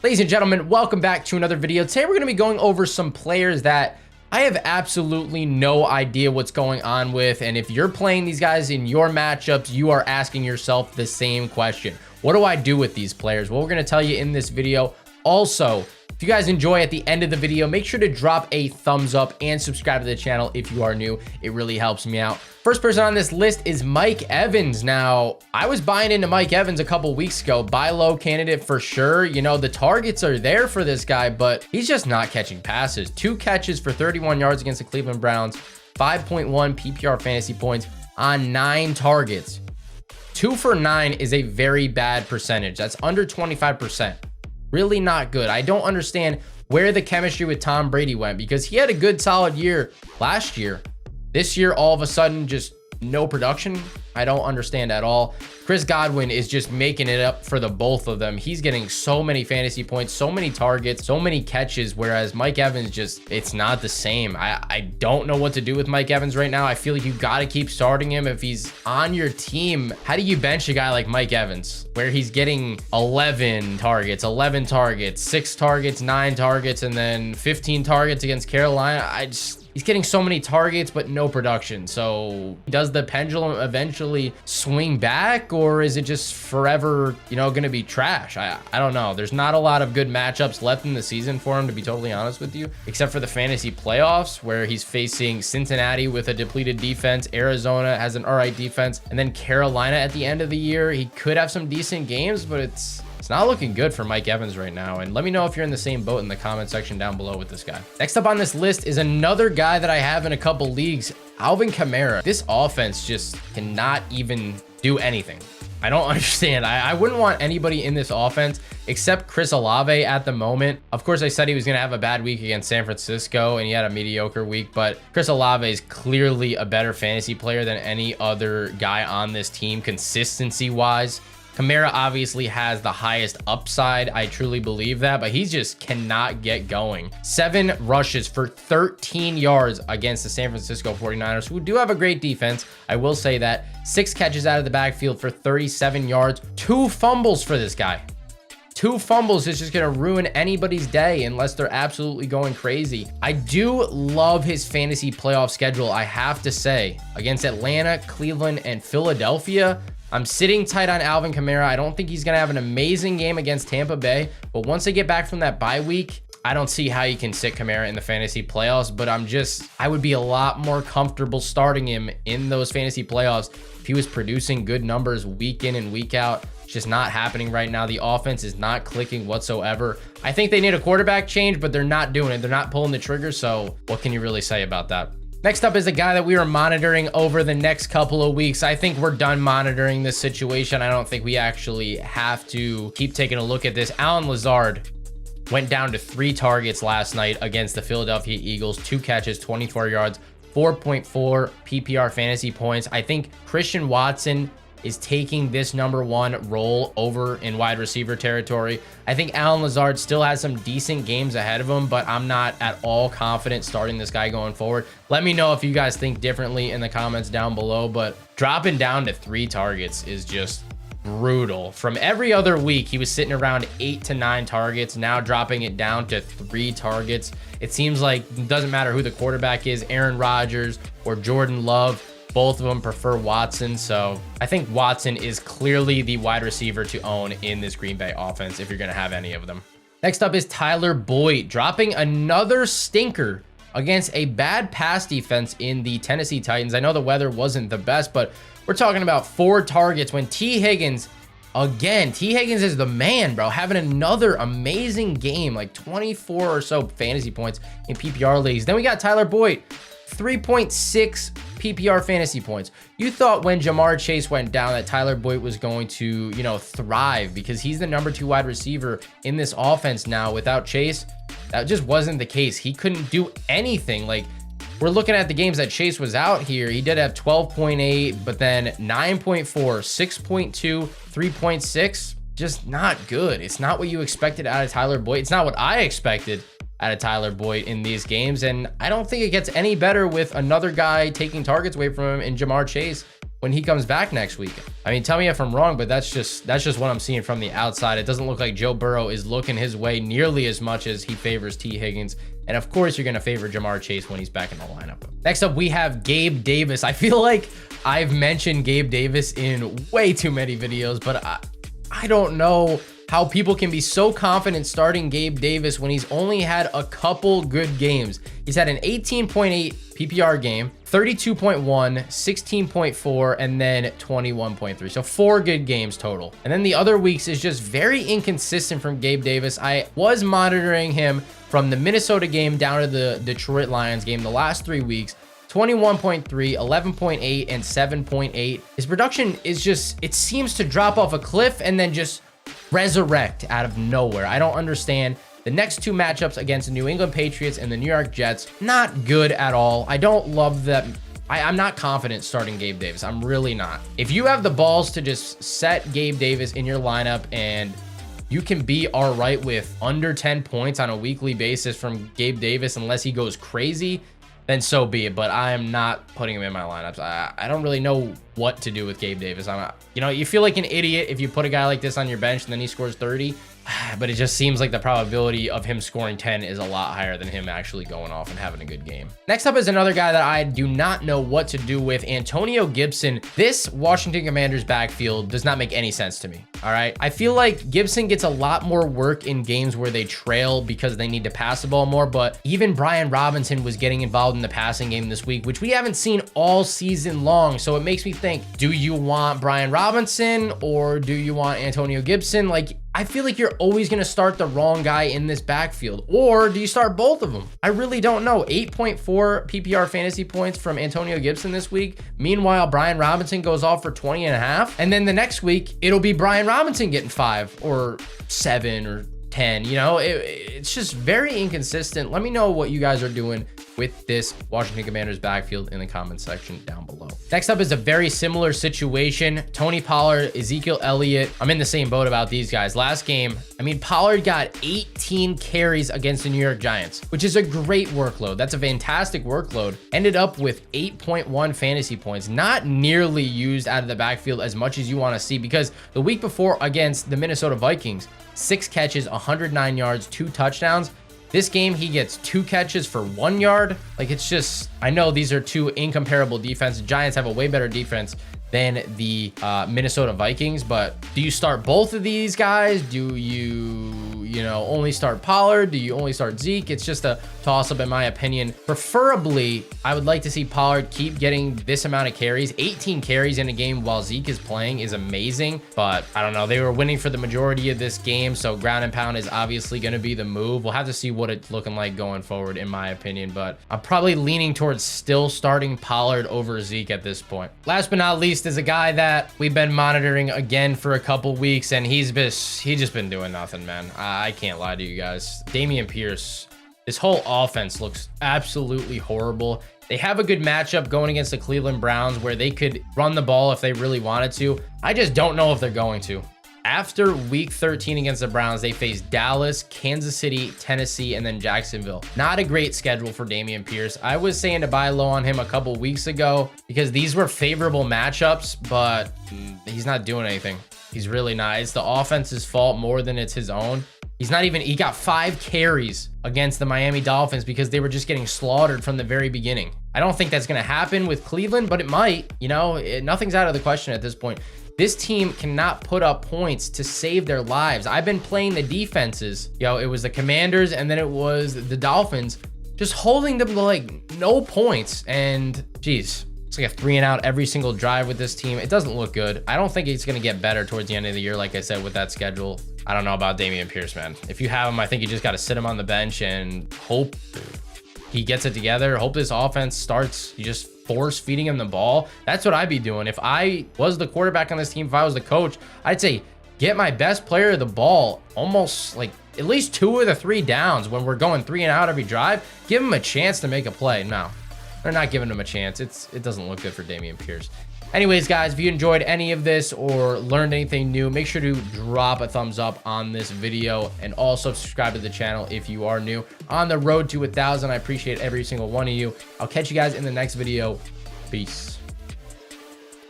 Ladies and gentlemen, welcome back to another video. Today we're going to be going over some players that I have absolutely no idea what's going on with, and if you're playing these guys in your matchups, you are asking yourself the same question. What do I do with these players? Well, we're going to tell you in this video. Also, if you guys enjoy at the end of the video, make sure to drop a thumbs up and subscribe to the channel if you are new. It really helps me out. First person on this list is Mike Evans. Now, I was buying into Mike Evans a couple weeks ago. Buy low candidate for sure. You know, the targets are there for this guy, but he's just not catching passes. 2 catches for 31 yards against the Cleveland Browns, 5.1 PPR fantasy points on 9 targets. 2 for 9 is a very bad percentage. That's under 25%. Really not good. I don't understand where the chemistry with Tom Brady went, because he had a good solid year last year. This year, all of a sudden, just no production. I don't understand at all. Chris Godwin is just making it up for the both of them. He's getting so many fantasy points, so many targets, so many catches, whereas Mike Evans just, it's not the same. I don't know what to do with Mike Evans right now. I feel like you got to keep starting him if he's on your team. How do you bench a guy like Mike Evans, where he's getting 11 targets, 6 targets, 9 targets, and then 15 targets against Carolina? He's getting so many targets, but no production. So does the pendulum eventually swing back, or is it just forever, you know, going to be trash? I don't know. There's not a lot of good matchups left in the season for him, to be totally honest with you, except for the fantasy playoffs, where he's facing Cincinnati with a depleted defense. Arizona has an all right defense, and then Carolina at the end of the year. He could have some decent games, but it's not looking good for Mike Evans right now. And let me know if you're in the same boat in the comment section down below with this guy. Next up on this list is another guy that I have in a couple leagues, ALVIN KAMARA. This offense just cannot even do anything. I don't understand. I wouldn't want anybody in this offense except Chris Olave at the moment. Of course, I said he was going to have a bad week against San Francisco, and he had a mediocre week, but Chris Olave is clearly a better fantasy player than any other guy on this team, consistency-wise. KAMARA obviously has the highest upside. I truly believe that, but he just cannot get going. 7 rushes for 13 yards against the San Francisco 49ers, who do have a great defense. I will say that. 6 catches out of the backfield for 37 yards. 2 fumbles for this guy. 2 fumbles is just going to ruin anybody's day unless they're absolutely going crazy. I do love his fantasy playoff schedule, I have to say. Against Atlanta, Cleveland, and Philadelphia, I'm sitting tight on ALVIN KAMARA. I don't think he's going to have an amazing game against Tampa Bay, but once they get back from that bye week, I don't see how you can sit KAMARA in the fantasy playoffs, but I would be a lot more comfortable starting him in those fantasy playoffs if he was producing good numbers week in and week out. It's just not happening right now. The offense is not clicking whatsoever. I think they need a quarterback change, but they're not doing it. They're not pulling the trigger, so what can you really say about that? Next up is a guy that we are monitoring over the next couple of weeks. I think we're done monitoring this situation. I don't think we actually have to keep taking a look at this. LAZARD went down to 3 targets last night against the Philadelphia Eagles. 2 catches, 24 yards, 4.4 PPR fantasy points. I think Christian Watson is taking this #1 role over in wide receiver territory. I think LAZARD still has some decent games ahead of him, but I'm not at all confident starting this guy going forward. Let me know if you guys think differently in the comments down below, but dropping down to 3 targets is just brutal. From every other week, he was sitting around 8 to 9 targets. Now dropping it down to 3 targets. It seems like it doesn't matter who the quarterback is, Aaron Rodgers or Jordan Love. Both of them prefer Watson, so I think Watson is clearly the wide receiver to own in this Green Bay offense if you're going to have any of them. Next up is Tyler Boyd, dropping another stinker against a bad pass defense in the Tennessee Titans. I know the weather wasn't the best, but we're talking about 4 targets when T. Higgins, again, T. Higgins is the man, bro, having another amazing game, like 24 or so fantasy points in PPR leagues. Then we got Tyler Boyd, 3.6 PPR fantasy points. You thought when Jamar Chase went down that Tyler Boyd was going to, you know, thrive because he's the #2 wide receiver in this offense now. Without Chase, that just wasn't the case. He couldn't do anything. Like, we're looking at the games that Chase was out here. He did have 12.8, but then 9.4, 6.2, 3.6. Just not good. It's not what you expected out of Tyler Boyd. It's not what I expected out of Tyler Boyd in these games, and I don't think it gets any better with another guy taking targets away from him in Jamar Chase. when he comes back next week. I mean, tell me if I'm wrong, but that's just what I'm seeing from the outside. It doesn't look like Joe Burrow is looking his way nearly as much as he favors T. Higgins. And of course, you're going to favor Jamar Chase when he's back in the lineup. Next up, we have Gabe Davis. I feel like I've mentioned Gabe Davis in way too many videos, but I don't know how people can be so confident starting Gabe Davis when he's only had a couple good games. He's had an 18.8 PPR game, 32.1, 16.4, and then 21.3. So 4 good games total. And then the other weeks is just very inconsistent from Gabe Davis. I was monitoring him from the Minnesota game down to the Detroit Lions game the last 3 weeks. 21.3, 11.8, and 7.8. His production is just, it seems to drop off a cliff and then just resurrect out of nowhere. I don't understand. The next 2 matchups against the New England Patriots and the New York Jets, not good at all. I don't love that. I'm not confident starting Gabe Davis. I'm really not. If you have the balls to just set Gabe Davis in your lineup and you can be all right with under 10 points on a weekly basis from Gabe Davis, unless he goes crazy, then so be it. But I am not putting him in my lineups. I don't really know what to do with Gabe Davis. You know, you feel like an idiot if you put a guy like this on your bench and then he scores 30. But it just seems like the probability of him scoring 10 is a lot higher than him actually going off and having a good game. Next up is another guy that I do not know what to do with, Antonio Gibson. This Washington Commanders backfield does not make any sense to me. All right. I feel like Gibson gets a lot more work in games where they trail because they need to pass the ball more. But even Brian Robinson was getting involved in the passing game this week, which we haven't seen all season long. So it makes me think, do you want Brian Robinson or do you want Antonio Gibson? Like, I feel like you're always going to start the wrong guy in this backfield. Or do you start both of them? I really don't know. 8.4 PPR fantasy points from Antonio Gibson this week. Meanwhile, Brian Robinson goes off for 20.5. And then the next week, it'll be Brian Robinson getting 5 or 7 or 10. You know, it's just very inconsistent. Let me know what you guys are doing with this Washington Commanders backfield in the comment section down below. Next up is a very similar situation. Tony Pollard, Ezekiel Elliott. I'm in the same boat about these guys. Last game, I mean, Pollard got 18 carries against the New York Giants, which is a great workload. That's a fantastic workload. Ended up with 8.1 fantasy points, not nearly used out of the backfield as much as you want to see, because the week before against the Minnesota Vikings, 6 catches, 109 yards, 2 touchdowns. This game, he gets 2 catches for 1 yard. Like, it's just, I know these are 2 incomparable defenses. Giants have a way better defense than the Minnesota Vikings, but do you start both of these guys? Do you know, only start Pollard? Do you only start Zeke? It's just a toss-up in my opinion. Preferably, I would like to see Pollard keep getting this amount of carries. 18 carries in a game while Zeke is playing is amazing, but I don't know. They were winning for the majority of this game, so ground and pound is obviously going to be the move. We'll have to see what it's looking like going forward, in my opinion, but I'm probably leaning towards still starting Pollard over Zeke at this point. Last but not least is a guy that we've been monitoring again for a couple weeks, and he's just been doing nothing, man. I can't lie to you guys. Dameon Pierce, this whole offense looks absolutely horrible. They have a good matchup going against the Cleveland Browns where they could run the ball if they really wanted to. I just don't know if they're going to. After week 13 against the Browns, they face Dallas, Kansas City, Tennessee, and then Jacksonville. Not a great schedule for Dameon Pierce. I was saying to buy low on him a couple weeks ago because these were favorable matchups, but he's not doing anything. He's really not. It's the offense's fault more than it's his own. He got 5 carries against the Miami Dolphins because they were just getting slaughtered from the very beginning. I don't think that's going to happen with Cleveland, but it might. You know, nothing's out of the question at this point. This team cannot put up points to save their lives. I've been playing the defenses. It was the Commanders and then it was the Dolphins, just holding them to like no points. And geez, it's like a 3-and-out every single drive with this team. It doesn't look good. I don't think it's going to get better towards the end of the year, like I said, with that schedule. I don't know about Dameon Pierce, man. If you have him, I think you just got to sit him on the bench and hope he gets it together. Hope this offense starts. You just force feeding him the ball. That's what I'd be doing. If I was the quarterback on this team, if I was the coach, I'd say get my best player the ball almost like at least 2 of the 3 downs when we're going 3-and-out every drive. Give him a chance to make a play. No, they're not giving him a chance. It doesn't look good for Dameon Pierce. Anyways, guys, if you enjoyed any of this or learned anything new, make sure to drop a thumbs up on this video and also subscribe to the channel if you are new. On the road to 1,000, I appreciate every single one of you. I'll catch you guys in the next video. Peace.